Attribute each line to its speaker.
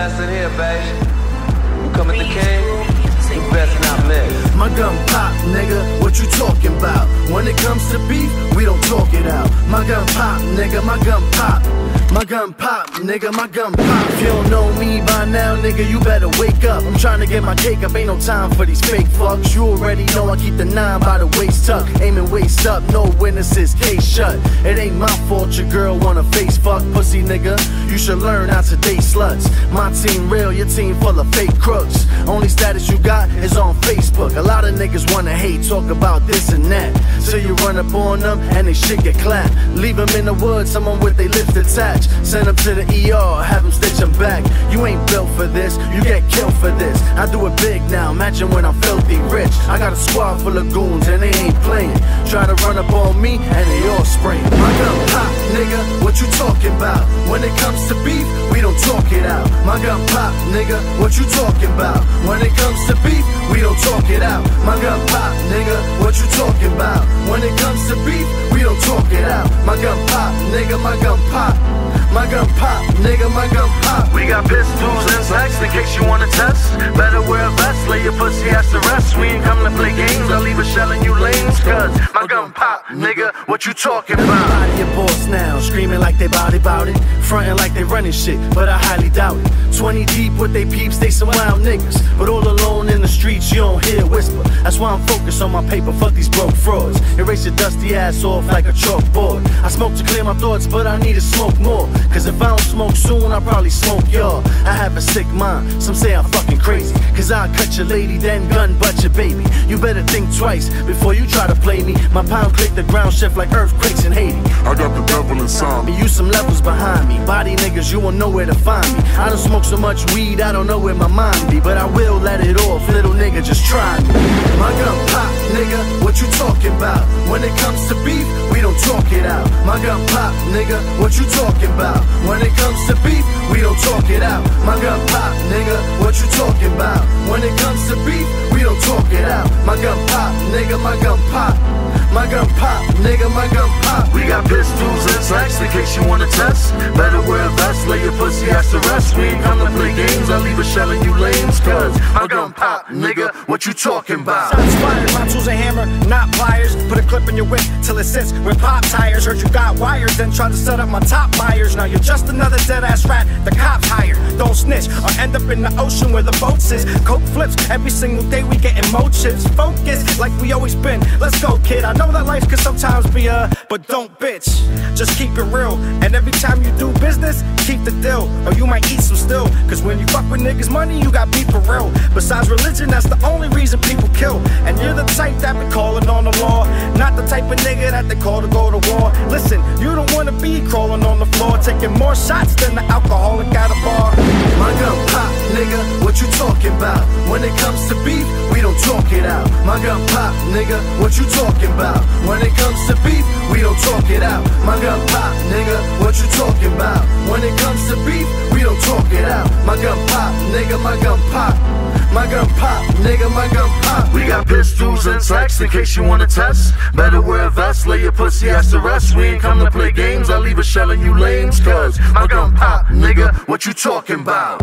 Speaker 1: ass in here, babe. You come at the king, you best not miss.
Speaker 2: My gun pop, nigga, what you talking about? When it comes to beef, we don't talk it out. My gun pop, nigga, my gun pop. My gun pop, nigga, my gun pop. If you don't know me by now, nigga, you better wake up. I'm trying to get my cake up, ain't no time for these fake fucks. You already know I keep the 9 by the waist tuck. Aiming waist up, no witnesses, case shut. It ain't my fault your girl wanna face fuck. Pussy nigga, you should learn how to date sluts. My team real, your team full of fake crooks. Only status you got is on Facebook. A lot of niggas wanna hate, talk about this and that. So you run up on them and they shit get clapped. Leave them in the woods, someone with their lips attached. Send them to the ER, have them stitch them back. You ain't built for this, you get killed for this. I do it big now, imagine when I'm filthy rich. I got a squad full of goons and they ain't playing. Try to run up on me and they all spraying. My gun pop, nigga, what you talking about? When it comes to beef, we don't talk it out. My gun pop, nigga, what you talking about? When it comes to beef, we don't talk it out. My gun pop, nigga, what you talking about? When it comes to beef, we don't talk it out. My gun pop, nigga, my gun pop. My gun pop, nigga, my gun pop.
Speaker 3: We got pistols and slacks in case you wanna test. Better wear a vest, lay your pussy ass to rest. We ain't come to play games, I'll leave a shell in you lanes. Cause my gun pop, nigga, what you talking about?
Speaker 2: Everybody a boss now, screaming like they bout it. Frontin' like they running shit, but I highly doubt it. 20 deep with they peeps, they some wild niggas. But all alone in the streets, you don't hear a whisper. That's why I'm focused on my paper, fuck these broke frauds. Erase your dusty ass off like a chalkboard. I smoke to clear my thoughts, but I need to smoke more. Cause if I don't smoke soon, I'll probably smoke y'all. I have a sick mind, some say I'm fucking crazy. Cause I'll cut your lady, then gun butt your baby. You better think twice before you try to play me. My pound click the ground shift like earthquakes in Haiti.
Speaker 4: I got the devil inside me.
Speaker 2: You some levels behind me. Body niggas, you won't know where to find me. I don't smoke so much weed, I don't know where my mind be. But I will let it off, little nigga, just try me. My gun pop, nigga, what you talking about? When it comes to beef, we don't talk it out. My gun pop, nigga, what you talking about? When it comes to beef, we don't talk it out. My gun pop, nigga, what you talking about? When it comes to beef, we don't talk it out. My gun pop, nigga, my gun pop. My gun pop, nigga, my gun pop.
Speaker 3: We got pistols and slacks in case you wanna test. Better wear a vest, lay your pussy ass to rest. We ain't come to play games, I'll leave a shell in you lanes. Cause my gun pop, nigga, what you talking about?
Speaker 5: Shots fired, my tools a hammer, not pliers. Put a clip in your whip till it sits with pop tires. Heard you got wires, then tried to set up my top buyers. Now you're just another dead ass rat, the cops hired. Don't snitch or end up in the ocean where the boats is. Coke flips, every single day we getting more chips. Focus like we always been, let's go kid. I know that life could sometimes be but don't bitch. Just keep it real, and every time you do business, keep the deal, or you might eat some still. Cause when you fuck with niggas' money, you got beef for real. Besides religion, that's the only reason people kill. And you're the type that be calling on the law, not the type of nigga that they call to go to war. Listen, you don't wanna be crawling on the floor, taking more shots than the alcoholic at a bar.
Speaker 2: My gun pop, nigga, what you talking about? When it comes to beef, we don't talk it out. My gun pop, nigga, what you talking about? When it comes to beef, we don't talk it out. My gun pop, nigga, what you talking about? When it comes to beef, we don't talk it out. My gun pop, nigga, my gun pop. My gun pop, nigga, my gun pop.
Speaker 3: We got pistols and slacks in case you wanna test. Better wear a vest, lay your pussy ass to rest. We ain't come to play games, I'll leave a shell in you lanes. Cause my gun pop, nigga, what you talking about?